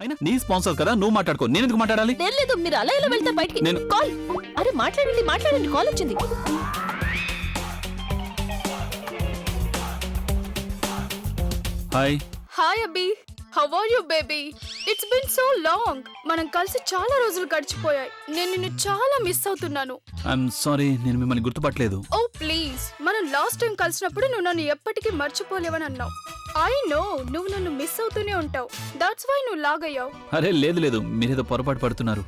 అయినా నీ స్పాన్సర్ కదా, నువ్వు మాట్లాడుకో. నేను ఎందుకు మాట్లాడాలి? లేదు, మీరు అలా ఎలా వెళ్తారు బయటికి? నేను కాల్. అరే మాట్లాడండి, కాల్ వచ్చింది. Hi. Hi Abbi, how are you baby? It's been so long. మనం కలిసి చాలా రోజులు గడిచిపోయాయి. నేను నిన్ను చాలా మిస్ అవుతున్నాను. ఐఎమ్ సారీ, నేను మిమ్మల్ని గుర్తుపట్టలేదు. ఓ ప్లీజ్, మనం లాస్ట్ టైం కలిసినప్పుడు నువ్వు నన్ను ఎప్పటికీ మర్చిపోలేవని అన్నావు. ఐ నో నువ్వు నన్ను మిస్ అవుతూనే ఉంటావు. దట్స్ వై నువ్వు లాగయ్యావు. అరే లేదు, మీరేదో పొరపాటు పడుతున్నారు.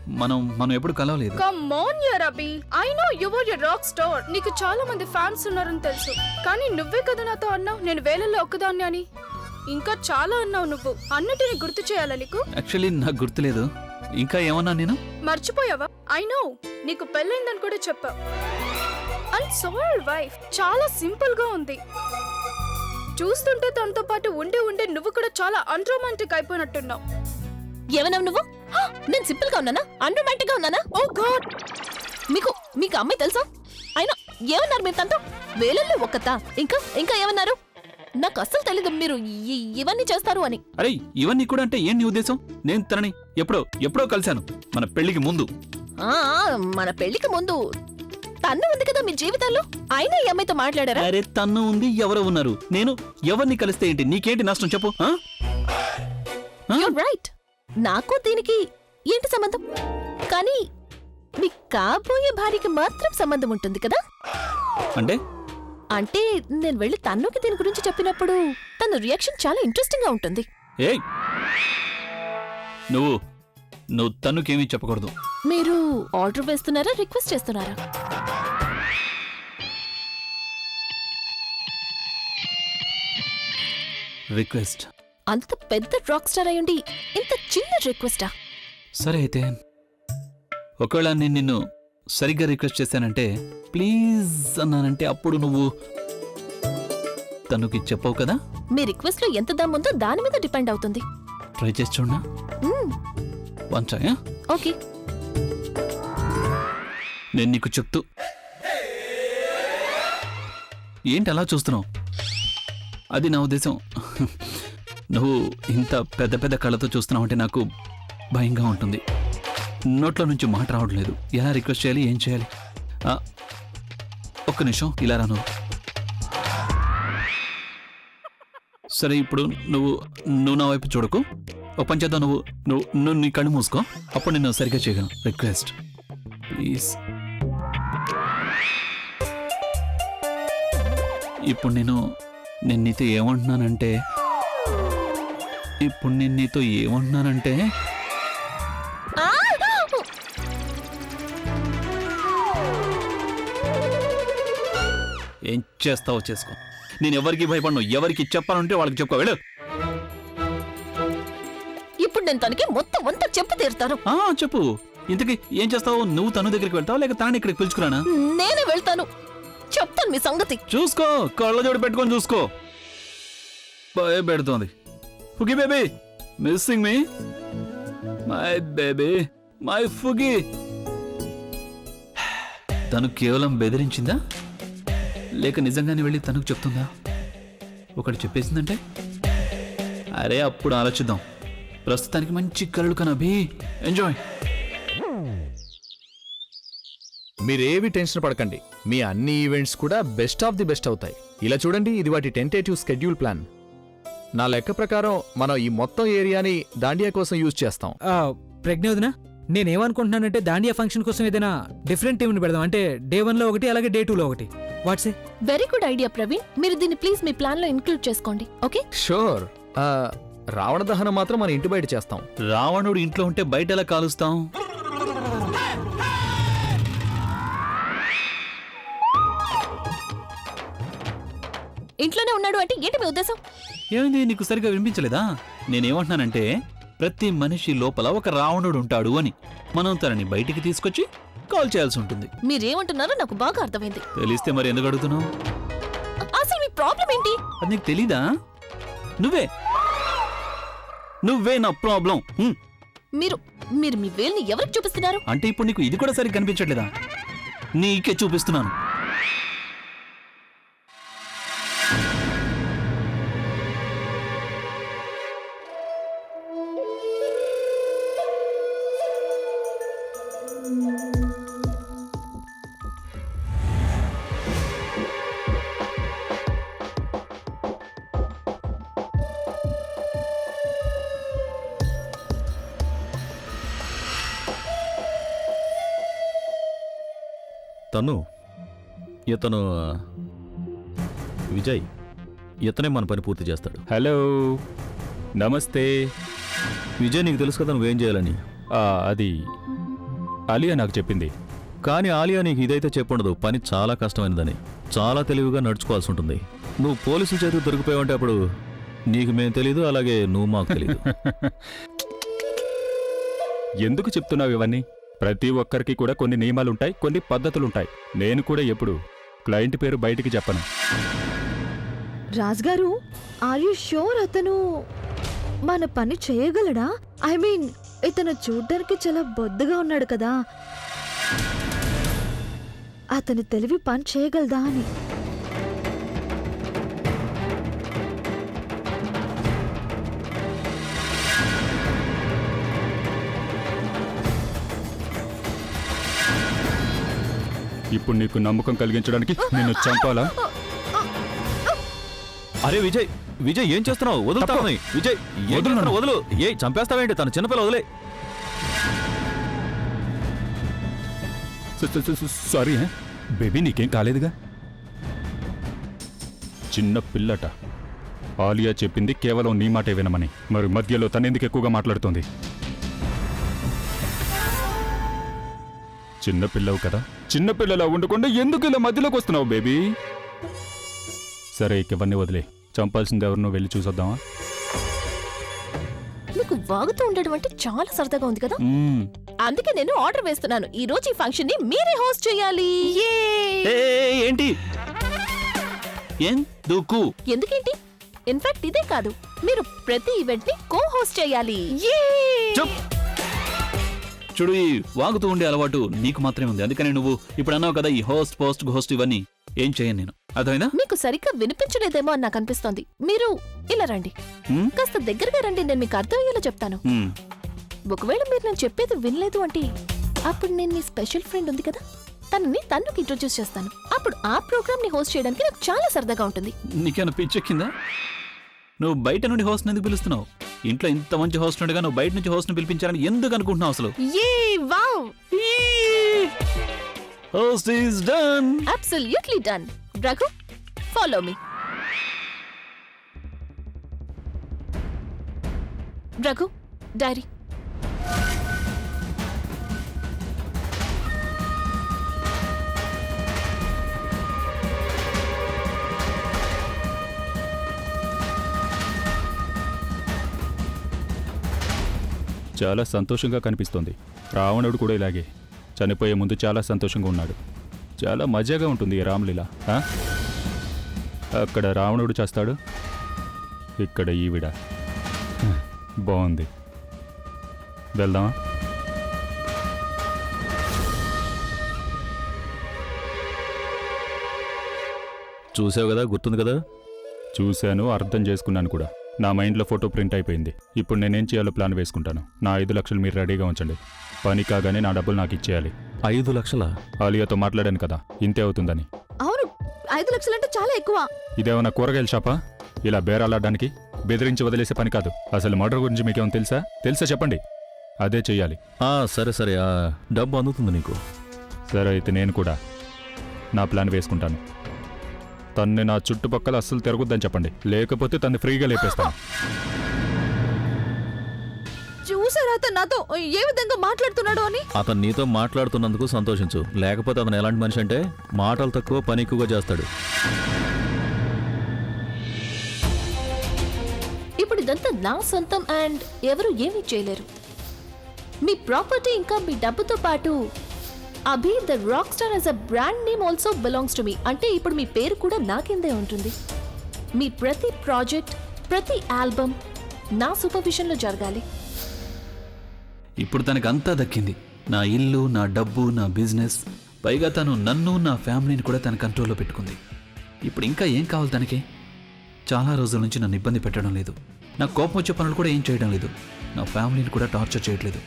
మనం ఎప్పుడు కలవలేదు. కమ్ ఆన్ యర్ Abbi, I know you are a rock star. నీకు చాలా మంది ఫ్యాన్స్ ఉన్నారని తెలుసు, కానీ నువ్వే కదా నాతో అన్నావు నేను వేలల్లో ఒక్కదాన్ని అని. ఇంకా చాలా అన్నావు నువ్వు. అన్నిటిని గుర్తు చేయాలా నీకు? యాక్చువల్లీ నాకు గుర్తులేదు. ఇంకా ఏమన్నా నేను? మర్చిపోయావా? ఐ నో నీకు పెళ్ళైందని కూడా చెప్పావు. అండ్ సో యువర్ వైఫ్ చాలా సింపుల్ గా ఉంది. చూస్తుంటే తనతో పాటు ఉండే నువ్వు కూడా చాలా అన్రొమాంటిక్ అయిపోయినట్టున్నావు. ఏమన్నావు నువ్వు? నేను సింపుల్ గా ఉన్నానా? అన్రొమాంటిక్ గా ఉన్నానా? ఓ గాడ్, మీకు అమ్మాయి తెలుసా? అయినా ఏమన్నారు మీరు తనతో? వేలల్లో ఒక్కతా? ఇంకా ఏమన్నారు? నాకు అస్సలు తెలీదు మీరు ఇవన్నీ చేస్తారు అని. అరే ఇవన్నీ కూడా అంటే ఏం నీ ఉద్దేశం? నేను తనని ఎప్పుడో కలిశాను, మన పెళ్లికి ముందు. మన పెళ్లికి ముందు తన్ను ఉంది కదా మీ జీవితాల్లో. అయినా ఈ అమ్మాయితో మాట్లాడారా? అరే తన్ను ఉంది, ఎవరో ఉన్నారు. నేను ఎవరిని కలిస్తే ఏంటి? నీకేంటి నష్టం చెప్పు. రైట్, నాకు దీనికి ఏంటి సంబంధం? కానీ మీ కాబోయే భార్యకి మాత్రం సంబంధం ఉంటుంది కదా? అంటే నేను వెళ్ళి తన్నుకి దీని గురించి చెప్పినప్పుడు తన రియాక్షన్ చాలా ఇంట్రెస్టింగ్ గా ఉంటుంది. ఏయ్ నువ్వు తన్నుకేమీ చెప్పకూడదు. మీరు ఆర్డర్ వేస్తున్నారా, రిక్వెస్ట్ చేస్తున్నారా? రిక్వెస్ట్. అంత పెద్ద రాక్ స్టార్ అయ్యుండి ఇంత చిన్న రిక్వెస్టా? సరే అయితే ఒకవేళ నేను నిన్ను సరిగ్గా రిక్వెస్ట్ చేశానంటే, ప్లీజ్ అన్నానంటే, అప్పుడు నువ్వు తనకి చెప్పవు కదా? మీ రిక్వెస్ట్ లో ఎంత దమ్ముందో దాని మీద డిపెండ్ అవుతుంది. ట్రై చేసి చూడనా? One try. ఓకే. నేను నీకు చెప్తూ ఏంటి అలా చూస్తున్నావు? అది నా ఉద్దేశం. నువ్వు ఇంత పెద్ద కళ్ళతో చూస్తున్నావు అంటే నాకు భయంగా ఉంటుంది. నోట్లో నుంచి మాట రావట్లేదు. ఎలా రిక్వెస్ట్ చేయాలి, ఏం చేయాలి? ఒక్క నిమిషం ఇలా రాను. సరే ఇప్పుడు నువ్వు నా వైపు చూడకు. ఒక పని చేద్దాం, నువ్వు నీ కళ్ళు మూసుకో. అప్పుడు నేను సరిగ్గా చేయగలను. Request please. ఇప్పుడు నేను నీతో ఏమంటున్నానంటే ఏం చేస్తావో చేసుకో. నేను ఎవరికి భయపడను. ఎవరికి చెప్పాలంటే వాళ్ళకి చెప్పుకో. వెళ్ళు. ఇప్పుడు నేను తనకి మొత్తం అంతా చెప్పు తీరుతాను. చెప్పు. ఇంతకీ ఏం చేస్తావు? నువ్వు తను దగ్గరికి వెళ్తావా లేక తాను ఇక్కడికి పిలుచుకురానా? నేనే వెళ్తాను. చెప్తాను మీ సంగతి. చూసుకో, కళ్ళ జోడు పెట్టుకొని చూసుకో. భయపెడుతోంది. Fugi baby, missing me? My baby, my Fugi. తను కేవలం బెదిరించిందా లేక నిజంగానే వెళ్ళి తనకు చెప్తుందా? ఒకటి చెప్పేసిందంటే అరే అప్పుడు ఆలోచిద్దాం. ప్రస్తుతానికి మంచి కలలు కనబి. ఎంజాయ్. మీరేవి టెన్షన్ పడకండి. మీ అన్ని ఈవెంట్స్ కూడా బెస్ట్ ఆఫ్ ది బెస్ట్ అవుతాయి. ఇలా చూడండి, ఇది వాటి టెంటేటివ్ స్కెడ్యూల్ ప్లాన్. నా లెక్క ప్రకారం మనం ఈ మొత్తం ఏరియాని దాండియా కోసం యూజ్ చేస్తాం. ప్రజ్ఞోదన, నేనేమనుకుంటున్నానంటే దాండియా ఫంక్షన్ కోసం ఏదైనా డిఫరెంట్ టీంని పెడదాం. అంటే డే 1 లో ఒకటి, అలాగే డే 2 లో ఒకటి. What say? Very good idea Praveen. మీరు దీన్ని ప్లీజ్ మీ ప్లాన్ లో ఇంక్లూడ్ చేసుకోండి. ఓకే? షూర్. రావణ దహనం మాత్రం మన ఇంటి బయట చేస్తాం. రావణుడు ఇంట్లో ఉంటే బయట ఎలా కాలుస్తాం? ఇంట్లోనే ఉన్నాడు అంటే ఏంటి మీ ఉద్దేశం? ఏమైంది, నీకు సరిగా వినిపించలేదా? నేనేమంటున్నానంటే ప్రతి మనిషి లోపల ఒక రావణుడు ఉంటాడు అని. మనం తనని బయటికి తీసుకొచ్చి కాల్ చేయాల్సి ఉంటుంది. మీరేమంటున్నారో నాకు బాగా అర్థమైంది. తెలిస్తే మరి ఎందుకు అడుగుతున్నావు? అసలు మీ ప్రాబ్లం ఏంటి? అది నీకు తెలీదా? నువ్వే నా ప్రాబ్లం. మీరు మీ వేల్ని ఎవరికి చూపిస్తున్నారు? అంటే ఇప్పుడు నీకు ఇది కూడా సరిగ్గా కనిపించట్లేదా? నీకే చూపిస్తున్నాను. ఇతను విజయ్. ఇతనే మన పని పూర్తి చేస్తాడు. హలో, నమస్తే. విజయ్, నీకు తెలుసు కదా నువ్వేం చేయాలని. అది అలియా నాకు చెప్పింది. కానీ ఆలియా నీకు ఇదైతే చెప్పుండదు. పని చాలా కష్టమైనదని. చాలా తెలివిగా నడుచుకోవాల్సి ఉంటుంది. నువ్వు పోలీసుల చేతికి దొరికిపోయావంటే అప్పుడు నీకు మేము తెలీదు, అలాగే నువ్వు మాకు తెలీదు. ఎందుకు చెప్తున్నావు ఇవన్నీ? ప్రతి ఒక్కరికి కూడా కొన్ని నియమాలుంటాయి, కొన్ని పద్ధతులుంటాయి. నేను కూడా ఎప్పుడు క్లయింట్ పేరు బయటికి చెప్పను. రాజ్గారు, ఆర్ యు షూర్ అతను మన పని చేయగలడా? ఐ మీన్, ఇతను చూడ్డానికి చాలా బొద్దుగా ఉన్నాడు కదా, అతని తెలివి పని చేయగలదా అని. ఇప్పుడు నీకు నమ్మకం కలిగించడానికి నిన్ను చంపాలా? అరే విజయ్, విజయ్ ఏం చేస్తున్నావు? వదులుతావు విజయ్. ఏం చేస్తున్నావు? వదులు. ఏ చంపేస్తావేంటి? తన చిన్నపిల్ల వదిలే. సారీ బేబీ, నీకేం కాలేదుగా? చిన్న పిల్లట. ఆలియా చెప్పింది కేవలం నీ మాటే వినమని. మరి మధ్యలో తనెందుకు ఎక్కువగా మాట్లాడుతోంది? చిన్న పిల్లవు కదా, చిన్న పిల్లలా ఉండకుండా ఎందుకు ఇలా మధ్యలోకి వస్తున్నావు బేబీ? సరే, ఇక ఇవన్నీ వదిలే. చంపాల్సింది ఎవరినో వెళ్ళి చూసొద్దామా? మీకు వాగుతూ ఉండడం అంటే చాలా సరదాగా ఉంది కదా, అందుకే నేను ఆర్డర్ వేస్తున్నాను. ఈ రోజు ఈ ఫంక్షన్ ని మీరే హోస్ట్ చేయాలి. ఏంటి ఎందుకు? ఎందుకేంటి? ఇన్ఫాక్ట్ ఇదే కాదు, మీరు ప్రతి ఈవెంట్ ని కో హోస్ట్ చేయాలి. చెప్. చూడు, ఈ వాగుతూ ఉండే అలవాటు నీకు మాత్రమే ఉంది. అందుకని నువ్వు ఇప్పుడు అన్నావు కదా, ఈ హోస్ట్ పోస్ట్ హోస్ట్ ఇవన్నీ ఏం చేయను నేను. అర్థమైందా? మీకు సరిగ్గా వినిపించలేదేమో అని నాకు అనిపిస్తోంది. మీరు ఇలా రండి, కాస్త దగ్గరగా రండి, నేను మీకు అర్థమయ్యేలా చెప్తాను. ఒకవేళ మీరు నేను చెప్పేది వినలేదు అంటే అప్పుడు నేను మీ స్పెషల్ ఫ్రెండ్ ఉంది కదా, తనకి ఇంట్రొడ్యూస్ చేస్తాను. అప్పుడు ఆ ప్రోగ్రామ్ ని హోస్ట్ చేయడానికి నాకు చాలా సరదాగా ఉంటుంది. నీకేమైనా పిచ్చెక్కిందా? నువ్వు బయట నుండి హోస్ట్ ఎందుకు పిలుస్తున్నావు? ఇంట్లో ఇంత మంచి హోస్ట్ ఉండగా నువ్వు బయట నుంచి హోస్ట్ ని పిలిపించాలని ఎందుకు అనుకుంటున్నావు అసలు? Host is done. Absolutely done. Raghu, follow me. Raghu, diary. చాలా సంతోషంగా కనిపిస్తోంది. రావణుడు కూడా ఇలాగే చనిపోయే ముందు చాలా సంతోషంగా ఉన్నాడు. చాలా మజాగా ఉంటుంది ఈ రామలీల. అక్కడ రావణుడు చేస్తాడు, ఇక్కడ ఈవిడ. బాగుంది, వెళ్దామా? చూసావు కదా, గుర్తుంది కదా? చూశాను, అర్థం చేసుకున్నాను కూడా. నా మైండ్లో ఫోటో ప్రింట్ అయిపోయింది. ఇప్పుడు నేనేం చేయాలో ప్లాన్ వేసుకుంటాను. నా 5 లక్షలు మీరు రెడీగా ఉంచండి. పని కాగానే నా డబ్బులు నాకు ఇచ్చేయాలి. 5 లక్షలా? ఆలియాతో మాట్లాడాను కదా, ఇంతే అవుతుందని. అవును, 5 లక్షలంటే చాలా ఎక్కువ. ఇదేమన్నా కూరగాయల షాపా? ఇలా బేరాలాడడానికి? బెదిరించి వదిలేసే పని కాదు. అసలు మర్డర్ గురించి మీకేమైనా తెలుసా చెప్పండి. అదే చెయ్యాలి. సరే సరే, డబ్బు అందుతుంది నీకు. సరే, అయితే నేను కూడా నా ప్లాన్ వేసుకుంటాను. తన్ని నా చుట్టుపక్కల అస్సలు తిరగొద్దని చెప్పండి, లేకపోతే తన్ని ఫ్రీగా లేపేస్తాను. చూసారా అతను నాతో ఏ విధంగా మాట్లాడుతున్నాడు అని? అతను నీతో మాట్లాడుతున్నందుకు సంతోషించు. లేకపోతే అతను ఎలాంటి మనిషి అంటే మాటలు తక్కువ, పని ఎక్కువగా చేస్తాడు. ఇప్పుడు ఇదంతా నా సొంతం అండ్ ఎవరు ఏమీ చేయలేరు. మీ ప్రాపర్టీ ఇంకా మీ డబ్బుతో పాటు Abhi the rock star as a brand name also belongs to me. అంటే ఇప్పుడు మీ పేరు కూడా నా కిందే ఉంటుంది. మీ ప్రతి ప్రాజెక్ట్, ప్రతి ఆల్బమ్ నా సూపర్విజన్లో జరగాలి. ఇప్పుడు తనకు అంతా దక్కింది. నా ఇల్లు, నా డబ్బు, నా బిజినెస్, పైగా తను నన్ను, నా ఫ్యామిలీని కూడా తన కంట్రోల్లో పెట్టుకుంది. ఇప్పుడు ఇంకా ఏం కావాలి తనకి? చాలా రోజుల నుంచి నన్ను ఇబ్బంది పెట్టడం లేదు. నాకు కోపం వచ్చే పనులు కూడా ఏం చేయడం లేదు. నా ఫ్యామిలీని కూడా టార్చర్ చేయట్లేదు.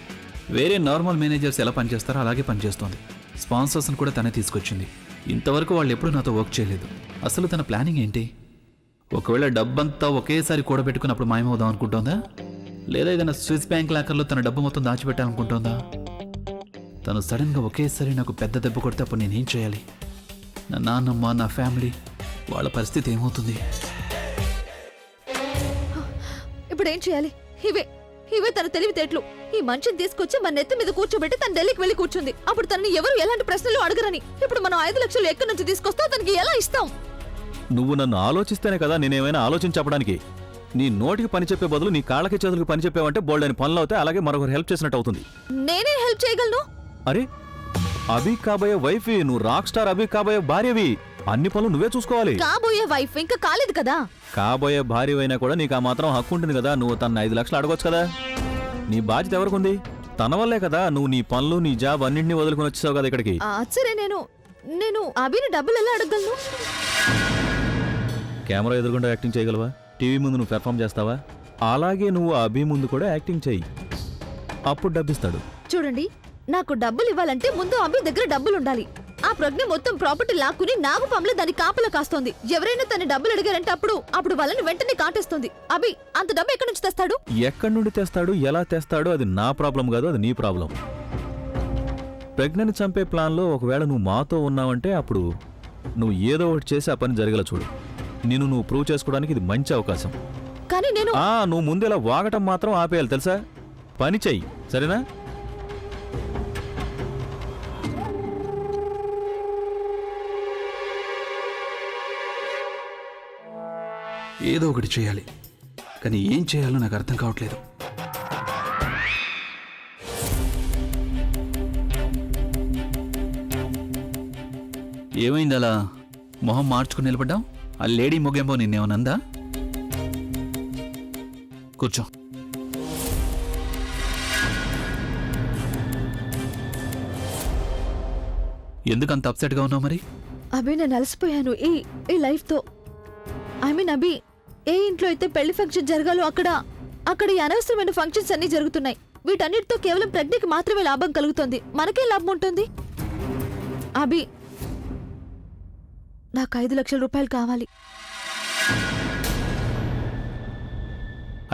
వేరే నార్మల్ మేనేజర్స్ ఎలా పనిచేస్తారో అలాగే పనిచేస్తోంది. స్పాన్సర్స్ని కూడా తనే తీసుకొచ్చింది. ఇంతవరకు వాళ్ళు ఎప్పుడూ నాతో వర్క్ చేయలేదు. అసలు తన ప్లానింగ్ ఏంటి? ఒకవేళ డబ్బంతా ఒకేసారి కూడబెట్టుకున్నప్పుడు మాయమవుదాం అనుకుంటోందా? లేదా ఏదైనా స్విస్ బ్యాంక్ లాకర్లో తన డబ్బు మొత్తం దాచిపెట్టాలనుకుంటోందా? తను సడన్గా ఒకేసారి నాకు పెద్ద దెబ్బ కొడితే అప్పుడు నేనేం చేయాలి? నా నాన్నమ్మ, నా ఫ్యామిలీ, వాళ్ళ పరిస్థితి ఏమవుతుంది? ఇప్పుడు ఏం చేయాలి? ఇవే తన తెలివితేటలు. ఈ మనిషిని తీసుకొచ్చి మన నెత్తి మీద కూర్చోబెట్టి తన ఢిల్లీకి వెళ్ళి కూర్చుంది. అప్పుడు తనని ఎవరు ఎలాంటి ప్రశ్నలు అడగరని. ఇప్పుడు మనం 5 లక్షలు ఎక్కడి నుంచి తీసుకొస్తాం? తనకి ఎలా ఇస్తాం? నువ్వు నన్ను ఆలోచిస్తేనే కదా నేనేమైనా ఆలోచించి చెప్పడానికి. నీ నోటికి పని చెప్పే బదులు నీ కాళ్ళకి చేతులకు పని చెప్పావంటే బోల్డ్ అని పనులు అవుతాయి, అలాగే మరొకరు హెల్ప్ చేసినట్టు అవుతుంది. నేనే హెల్ప్ చేయగలను. అరే అభి కాబోయే వైఫ్, నువ్వు రాక్ స్టార్ అభి కాబోయే భార్యవి. అన్ని పనులు నువ్వే చూసుకోవాలి. కాబోయే వైఫ్ ఇంకా కాలేదు కదా. కాబోయే భార్య అయినా కూడా నీకు ఆ మాత్రం హక్కు ఉంటుంది కదా. నువ్వు తన 5 లక్షలు అడగొచ్చు కదా. నీ బాధ్యత ఎవరికి? తన వల్లే కదా నువ్వు నీ పనులు, నీ జాబ్ అన్నింటినీ వదులుకొని వచ్చేసావు కదా ఇక్కడికి. సరే, నేను అభిని డబ్బులు ఎలా అడగలను? కెమెరా ఎదురుగుండా యాక్టింగ్ చేయగలవా? టీవీ ముందు నువ్వు పెర్ఫామ్ చేస్తావా? అలాగే నువ్వు అభి ముందు కూడా యాక్టింగ్ చెయ్యి, అప్పుడు డబ్బిస్తాడు. చూడండి, నాకు డబ్బులు ఇవ్వాలంటే ముందు అభి దగ్గర డబ్బులు ఉండాలి. ఆ ప్రజ్ఞ మొత్తం ప్రాపర్టీ లాక్కుని నాగుపాములో దాని కాపలా కాస్తోంది. ఎవరైనా తన డబ్బులు అడిగారంటే అప్పుడు వాళ్ళని వెంటనే కాటేస్తుంది. అభి అంత డబ్బు ఎక్కడి నుంచి తెస్తాడు? ఎక్కడి నుండి తెస్తాడు, ఎలా తెస్తాడు, అది నా ప్రాబ్లం కాదు, అది నీ ప్రాబ్లం. ప్రజ్ఞని చంపే ప్లాన్లో ఒకవేళ నువ్వు మాతో ఉన్నావంటే అప్పుడు నువ్వు ఏదో ఒకటి చేసి ఆ పని జరగల చూడు. నువ్వు ప్రూవ్ చేసుకోవడానికి ఇది మంచి అవకాశం. కానీ నువ్వు ముందు ఇలా వాగటం మాత్రం ఆపేయాలి, తెలుసా? పని చెయ్యి, సరేనా? ఏదో ఒకటి చేయాలి, కానీ ఏం చేయాలో నాకు అర్థం కావట్లేదు. ఏమైంది అలా మొహం మార్చుకుని నిలబడ్డాం? ఆ లేడీ మొగేంబో నిన్నేమనందా? కూర్చో. ఎందుకంత అప్సెట్గా ఉన్నావు మరి? అభి, నేను అలసిపోయాను ఈ లైఫ్తో. అభి, ఏ ఇంట్లో అయితే పెళ్లి ఫంక్షన్ జరగాలో అక్కడ ఈ అనవసరమైన ఫంక్షన్స్ అన్ని జరుగుతున్నాయి. వీటన్నిటితో కేవలం ప్రజ్ఞకి మాత్రమే లాభం కలుగుతుంది. మనకే లాభం ఉంటుంది. అభి, నాకు 5 లక్షల రూపాయలు కావాలి.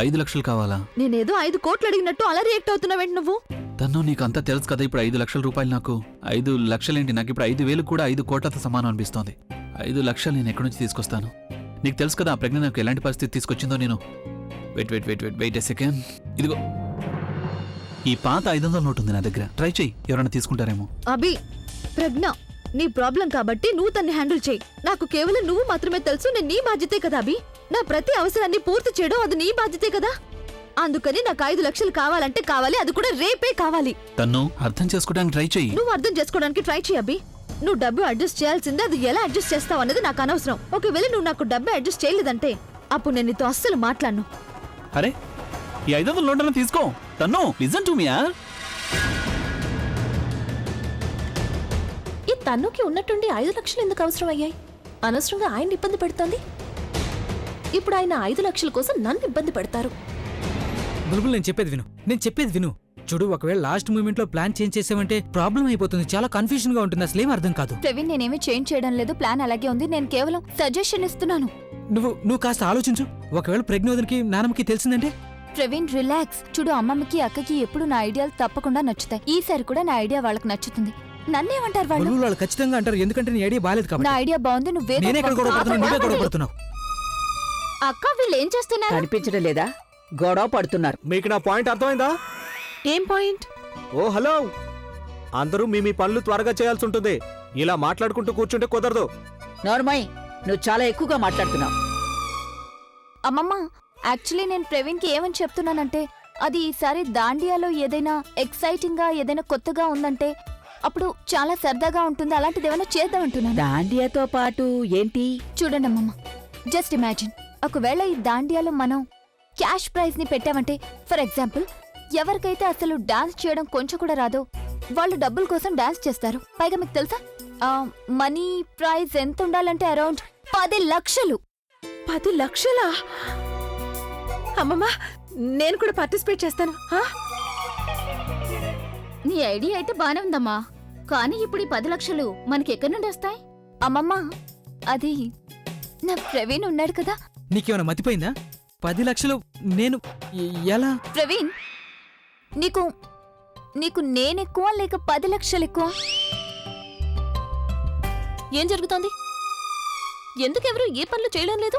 5 లక్షలు కావాలా? నేనేదో 5 కోట్లు అడిగినట్టు అలా రియాక్ట్ అవుతున్నావేంటి నువ్వు? తను నీకు అంతా తెలుసు కదా. ఇప్పుడు 5 లక్షల రూపాయలు నాకు 5 లక్షలేంటి? నాకు ఇప్పుడు 5,000 కూడా 5 కోట్లతో సమానం అనిపిస్తోంది. 5 లక్షలు నేను ఎక్కడి నుంచి తీసుకొస్తాను? నీకు తెలుసు కదా ఆ ప్రజ్ఞ నాకు ఎలాంటి పరిస్థితి తీసుకొచ్చిందో. నేను వెయిట్ ఎ సెకండ్. ఇదిగో ఈ పాత 500 నోటు ఉంది నా దగ్గర. ట్రై చెయ్యి, ఎవరైనా తీసుకుంటారేమో. అభి, ప్రజ్ఞ నీ ప్రాబ్లం కాబట్టి నువ్వు తన్ని హ్యాండిల్ చేయి. నాకు కేవలం నువ్వు మాత్రమే తెలుసు. నేను నీ బాధ్యతే కదా అభి. నా ప్రతి అవసరాన్ని పూర్తి చేయడం అది నీ బాధ్యతే కదా. అందుకని నాకు 5 లక్షలు కావాలంటే కావాలి, అది కూడా రేపే కావాలి. తన్ను అర్థం చేసుకోవడానికి ట్రై చెయ్యి. నువ్వు అర్థం చేసుకోవడానికి ట్రై చేయి అభి. నువ్వు డబ్బు అడ్జస్ట్ చేయాల్సిందే. అది ఎలా అడ్జస్ట్ చేస్తావు అనేది నాకు అనవసరం. ఒకవేళ నువ్వు నాకు డబ్బు అడ్జస్ట్ చేయలేదంటే అప్పుడు నేను నీతో అస్సలు మాట్లాడను. అరే ఈ 500 నోట్లను తీసుకో. తన్ను లిజన్ టు మీ యార్. ఈ తన్నుకి ఉన్నట్టుండి 5 లక్షలు ఎందుకు అవసరం అయ్యాయి? అనవసరంగా ఆయన ఇబ్బంది పెడుతోంది. ఇప్పుడు ఆయన 5 లక్షల కోసం నన్ను ఇబ్బంది పెడతారు. బుల్బుల్, నేను చెప్పేది విను. చూడు, ఒకవేళ లాస్ట్ మూమెంట్ లో ప్లాన్ చేంజ్ చేసామంటే ప్రాబ్లం అయిపోతుంది. చాలా కన్ఫ్యూజన్ గా ఉంటుంది. అసలు ఏం అర్థం కాదు. ప్రవీణ్, నేనేమీ చేంజ్ చేయడం లేదు. ప్లాన్ అలాగే ఉంది. నేను కేవలం సజెషన్ ఇస్తున్నాను. నువ్వు కాస్త ఆలోచించు. ఒకవేళ ప్రజ్ఞోదనికి నాన్నమ్మకి తెలిసిందంటే? ప్రవీణ్, రిలాక్స్. చూడు, అమ్మమ్మకి అక్కకి ఎప్పుడు నా ఐడియాలు తప్పకుండా నచ్చుతాయి. ఈసారి కూడా నా ఐడియా వాళ్ళకి నచ్చుతుంది. నన్నేమంటారు వాళ్ళు? వాళ్ళు ఖచ్చితంగా అంటారు, ఎందుకంటే నీ ఐడియా బాలేదు కాబట్టి. నా ఐడియా బాగుంది. నువ్వే నువ్వే గొడవ పడుతున్నావు. అక్క, వీళ్ళు ఏం చేస్తున్నారు? కనిపించడం లేదా? గొడవ పడుతున్నారు. మీకు నా పాయింట్ అర్థమైందా? ఏం పాయింట్? ఓ హలో, అందరూ మీ పనులు త్వరగా చేయాల్సి ఉంటుంది. ఇలా మాట్లాడుకుంటూ కూర్చుంటే కుదరదు. నోర్మయ్, నువ్వు చాలా ఎక్కువగా మాట్లాడుతున్నావు. అమ్మమ్మ, యాక్చువల్లీ నేను ప్రవీణ్కి ఏమని చెప్తున్నానంటే, అది ఈసారి దాండియాలో ఏదైనా ఎక్సైటింగ్ గా ఏదైనా కొత్తగా ఉందంటే అప్పుడు చాలా సరదాగా ఉంటుంది. అలాంటిది ఏమైనా చేద్దామంటున్నాను. దాండియాతో పాటు ఏంటి? చూడండి అమ్మమ్మ, జస్ట్ ఇమాజిన్, ఒకవేళ ఈ దాండియాలో మనం క్యాష్ ప్రైజ్ ని పెట్టామంటే, ఫర్ ఎగ్జాంపుల్, ఎవరికైతే అసలు డాన్స్ చేయడం కొంచెం కూడా రాదో వాళ్ళు డబ్బుల కోసం డాన్స్ చేస్తారు. పైగా మీకు తెలుసా, మనీ ప్రైజ్ ఎంత ఉండాలంటే అరౌండ్ 10 లక్షలు. 10 లక్షలా? అమ్మమ్మా, నేను కూడా పార్టిసిపేట్ చేస్తాను. నీ ఐడియా అయితే బానే ఉందమ్మా, కానీ ఇప్పుడు ఈ 10 లక్షలు మనకి ఎక్కడి నుండి వస్తాయి? అమ్మమ్మ, అది నా ప్రవీణ్ ఉన్నాడు కదా. నీకేమైనా మతిపోయిందా? 10 లక్షలు నేను ఎలా? ప్రవీణ్, నీకు నీకు నేనెక్కువ లేక 10 లక్షలు ఎక్కువ? ఏం జరుగుతోంది? ఎందుకు ఎవరు ఏ పనులు చేయడం లేదు?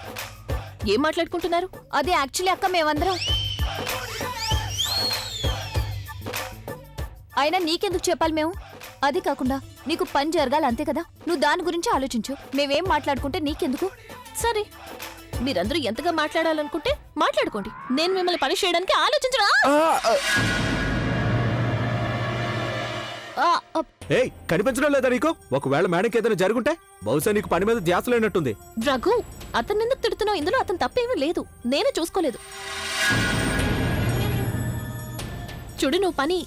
ఏం మాట్లాడుకుంటున్నారు? అది యాక్చువల్లీ అక్క మేమందరం. అయినా నీకెందుకు చెప్పాలి మేము? అది కాకుండా నీకు పని జరగాలి అంతే కదా, నువ్వు దాని గురించి ఆలోచించు. మేమేం మాట్లాడుకుంటే నీకెందుకు? సరే, మీరందరూ ఎంతగా మాట్లాడాలనుకుంటే మాట్లాడుకోండి. నేను మిమ్మల్ని పని చేయడానికి ఆలోచించరా? ఏయ్, కనిపించడం లేదా నీకు? ఒకవేళ మేడంకి ఏదైనా జరుగుంటే బహుశా నీకు పని మీద ధ్యాస లేనట్టుంది. రఘు, అతన్ని ఎందుకు తిడుతున్నావు? ఇందులో అతను తప్పేమీ లేదు, నేనే చూసుకోలేదు. చూడు, నువ్వు పని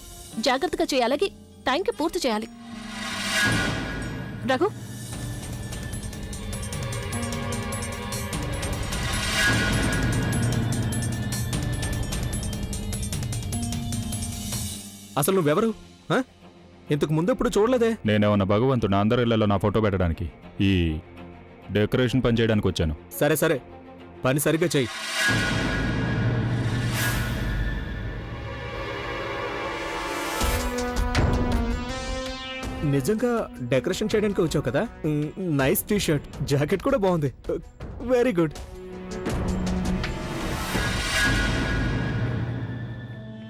జాగ్రత్తగా చేయాలి, అలాగే టైంకి పూర్తి చేయాలి. రఘు, అసలు నువ్వెవరు? ఆ? ఇంతకు ముందు ఎప్పుడు చూడలేదే. నేనేమన్నా భగవంతుడు అందరి ఇళ్లలో నా ఫోటో పెట్టడానికి, ఈ డెకరేషన్ పని చేయడానికి వచ్చాను. సరే సరే, పని సరిగ్గా చెయ్యి. నిజంగా డెకరేషన్ చేయడానికి వచ్చావు కదా. నైస్ టీ షర్ట్, జాకెట్ కూడా బాగుంది. Very good.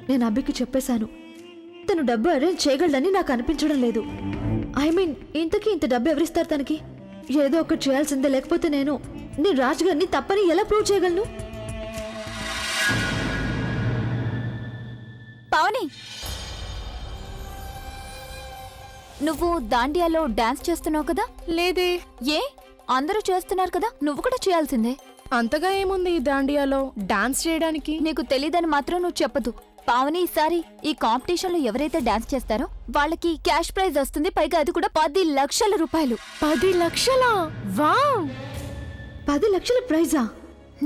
నేను అభికి చెప్పేశాను, తను డబ్బు అరేంజ్ చేయగలడని నాకు అనిపించడం లేదు. ఐ మీన్, ఇంతకీ ఇంత డబ్బు ఎవరిస్తారు తనకి? ఏదో ఒకటి చేయాల్సిందే, లేకపోతే నేను రాజుగారిని తప్పని ఎలా ప్రూవ్ చేయగలను? పావని, నువ్వు దాండియాలో డాన్స్ చేస్తున్నావు కదా? లేదే. ఏ, అందరూ చేస్తున్నారు కదా, నువ్వు కూడా చేయాల్సిందే. అంతగా ఏముంది ఈ దాండియాలో డాన్స్ చేయడానికి? నీకు తెలీదని మాత్రం నువ్వు చెప్పదు. పావని, ఈసారి ఈ కాంపిటీషన్ లో ఎవరైతే డాన్స్ చేస్తారో వాళ్ళకి క్యాష్ ప్రైజ్ వస్తుంది, పైగా అది కూడా 10 లక్షల రూపాయలు. 10 లక్షలా? వావ్! 10 లక్షల ప్రైజా?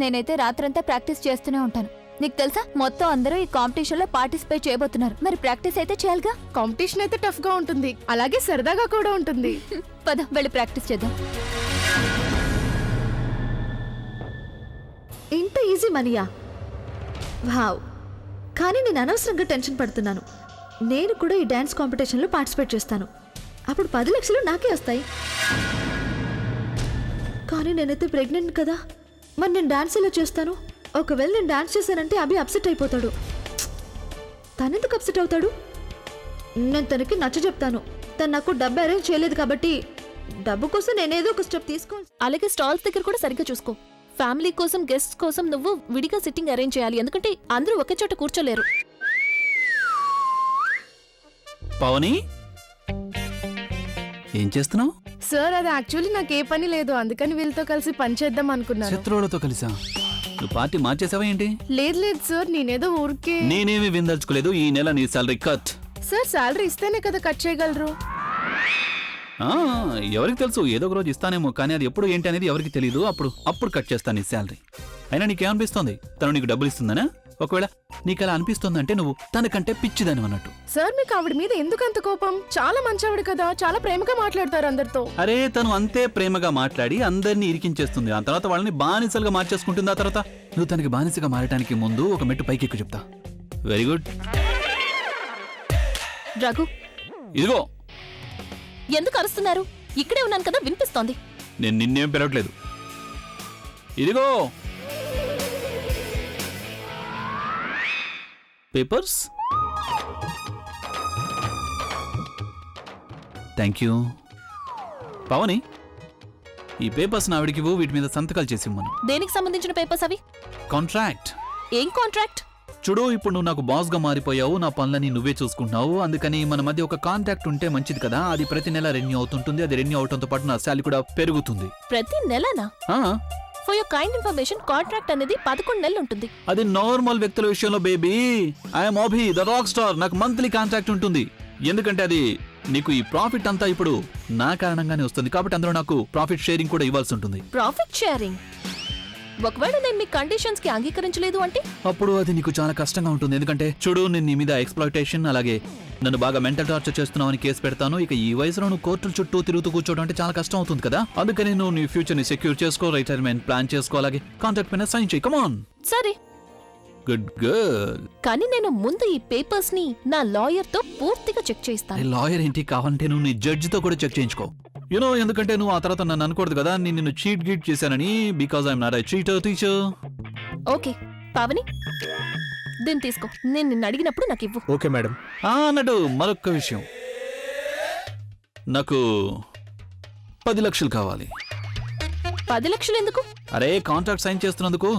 నేనైతే రాత్రంతా ప్రాక్టీస్ చేస్తూనే ఉంటాను. నీకు తెలుసా, మొత్తం అందరూ ఈ కాంపిటీషన్ లో పార్టిసిపేట్ చేయబోతున్నారు. మరి ప్రాక్టీస్ అయితే చేయాలిగా. కాంపిటీషన్ అయితే టఫ్ గా ఉంటుంది, అలాగే సరదాగా కూడా ఉంటుంది. పద, వెళ్ళి ప్రాక్టీస్ చేద్దాం. ఇంత ఈజీ మనీయా? వావ్! కానీ నేను అనవసరంగా టెన్షన్ పడుతున్నాను. నేను కూడా ఈ డ్యాన్స్ కాంపిటీషన్లో పార్టిసిపేట్ చేస్తాను, అప్పుడు 10 లక్షలు నాకే వస్తాయి. కానీ నేనైతే ప్రెగ్నెంట్ కదా, మరి నేను డాన్స్ ఎలా చేస్తాను? ఒకవేళ నేను డాన్స్ చేశానంటే అభి అప్సెట్ అయిపోతాడు. తనెందుకు అప్సెట్ అవుతాడు? నేను తనకి నచ్చ చెప్తాను, తను నాకు డబ్బు అరేంజ్ చేయలేదు కాబట్టి డబ్బు కోసం నేనేదో ఒక స్టెప్ తీసుకోవాలి. అలాగే స్టాల్స్ దగ్గర కూడా సరిగ్గా చూసుకో. ఫ్యామిలీ కోసం, గెస్ట్స్ కోసం నువ్వు విడిగా సిట్టింగ్ అరేంజ్ చేయాలి, ఎందుకంటే అందరూ ఒకే చోట కూర్చోలేరు. పవని, ఏం చేస్తున్నావు? సార్, అది యాక్చువల్లీ నాకు ఏ పని లేదు, అందుకని వీళ్ళతో కలిసి పని చేద్దాం అనుకున్నాను. శత్రువులతో కలిసా? నువ్వు పార్టీ మార్చేసావా ఏంటి? లేదు లేదు సార్, నేనేదో ఊరికే. నేనేమి విందల్చుకోలేదు. ఈ నెల నీ సాలరీ కట్. సార్, సాలరీ ఇస్తేనే కదా కట్ చేయగలరు. ఎవరికి తెలుసు, ఏదో ఒక రోజు ఇస్తానేమో, కానీ అది ఎప్పుడు ఏంటి అనేది ఎవరికి తెలియదు. అప్పుడు కట్ చేస్తాను నీ శాలరీ. అయినా నీకేమనిపిస్తోంది? తను నీకు డబ్బులు ఇస్తుందనా? ఒకవేళ నీకు అలా అనిపిస్తుందంటే నువ్వు తనకంటే పిచ్చిదాని అన్నట్టు. సార్, మీకు ఆవిడ మీద ఎందుకు అంత కోపం? చాలా మంచి ఆవిడ కదా, చాలా ప్రేమగా మాట్లాడతారు అందరితో. అరే, తను అంతే ప్రేమగా మాట్లాడి అందరినీ ఇరికించేస్తుంది. ఆ తర్వాత వాళ్ళని బానిసలుగా మార్చేసుకుంటుంది. ఆ తర్వాత నువ్వు తనకి బానిసగా మారటానికి ముందు ఒక మెట్టు పైకి ఎక్కువ చెప్తా. Very good. రఘు, ఇదిగో. ఎందుకు అరుస్తున్నారు? ఇక్కడే ఉన్నాను కదా, వినిపిస్తోంది. నేను నిన్నేం పెరగట్లేదు. ఇదిగో పేపర్స్. Thank you. పవని, ఈ పేపర్స్ ఆవిడికివ్వు, వీటి మీద సంతకాలు చేసి ఇవ్వను. దేనికి సంబంధించిన పేపర్స్ అవి? కాంట్రాక్ట్. ఏం కాంట్రాక్ట్? చూడు, ఇప్పుడు నువ్వు నాకు బాస్ గా మారిపోయావు, నా పనులని నువ్వే చూసుకుంటున్నావు. అందుకని మన మధ్య ఒక కాంట్రాక్ట్ ఉంటే మంచిది కదా. అది ప్రతి నెల రెన్యూ అవుతుంటుంది. అది రెన్యూ అవడంతో పాటు నా శాలరీ కూడా పెరుగుతుంది. ప్రతి నెలనా? For your kind information, contract అనేది 11 నెలలు ఉంటుంది. అది నార్మల్ వ్యక్తుల విషయంలో baby. I'm Abhi the rock star. నాకు మంత్లీ కాంట్రాక్ట్ ఉంటుంది. ఎందుకంటే అది నీకు ఈ ప్రాఫిట్ అంతా ఇప్పుడు నా కారణంగానే వస్తుంది కాబట్టి అందులో నాకు ప్రాఫిట్ షేరింగ్ కూడా ఇవ్వాల్సి ఉంటుంది. Profit sharing? ఒకవేళ నేను మీ కండిషన్స్ కి అంగీకరించలేదు అంటే? అప్పుడు అది నీకు చాలా కష్టంగా ఉంటుంది. ఎందుకంటే చూడు, నేను నీ మీద ఎక్స్‌ప్లాయిటేషన్, అలాగే నన్ను బాగా మెంటల్ టార్చర్ చేస్తున్నావని కేసు పెడతాను. ఇక ఈ వయసులో నువ్వు కోర్టుల చుట్టూ తిరుగుతూ కూర్చోవడం అంటే చాలా కష్టం అవుతుంది కదా. అందుకని నువ్వు నీ ఫ్యూచర్ ని సెక్యూర్ చేసుకో, రిటైర్మెంట్ ప్లాన్ చేసుకో, అలాగే కాంట్రాక్ట్ పైన సైన్ చేయి. Come on. సరే, గుడ్ గర్ల్. కానీ నేను ముందు ఈ పేపర్స్ ని నా లాయర్ తో పూర్తిగా చెక్ చేయిస్తాను. లాయర్ ఏంటి, కావాలంటే నువ్వు నీ జడ్జితో కూడా చెక్ చేయించుకో. యూనో, ఎందుకంటే నువ్వు ఆ తర్వాత నన్ను అనకూడదు కదా నేను నిన్ను చీట్ గీట్ చేశానని. Because I'm not a cheater teacher. Okay Pavani, దీన్ని తీసుకో. నేను నిన్ను అడిగినప్పుడు నాకు ఇవ్వు. Okay madam. అన్నట్టు మరొక విషయం, నాకు 10 లక్షలు కావాలి. 10 లక్షలు ఎందుకు? అరే, కాంట్రాక్ట్ సైన్ చేస్తున్నందుకు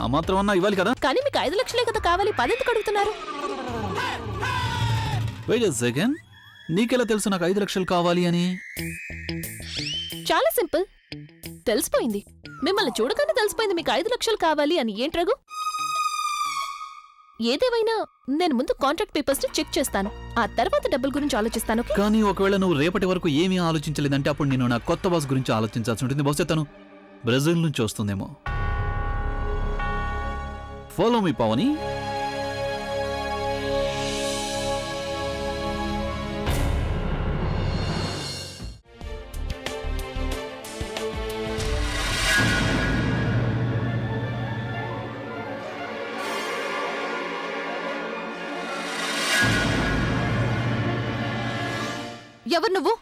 ఆ మాత్రం అన్నా ఇవ్వాలి కదా. కానీ మీకు 5 లక్షలే కదా కావాలి, 10 ఎందుకు అడుగుతున్నారు? వెయిట్ ఎ సెకండ్, నీకెలా తెలుసు నాకు 5 లక్షలు కావాలి అని? చాలా సింపుల్, తెలిసిపోయింది. మిమ్మల్ని చూడగానే తెలిసిపోయింది మీకు 5 లక్షలు కావాలి అని. ఏంటి రఘు? ఏదేమైనా నేను ముందు కాంట్రాక్ట్ పేపర్స్ ని చెక్ చేస్తాను, ఆ తర్వాత డబ్బుల గురించి ఆలోచిస్తాను. ఓకే? కానీ ఒకవేళ నువ్వు రేపటి వరకు ఏమీ ఆలోచించలేదంటే అప్పుడు నేను నా కొత్త బాస్ గురించి ఆలోచించాల్సి ఉంటుంది. బహుశా తను బ్రెజిల్ నుంచి వస్తుందేమో. Follow me Pavani. ఎవరు నువ్వు?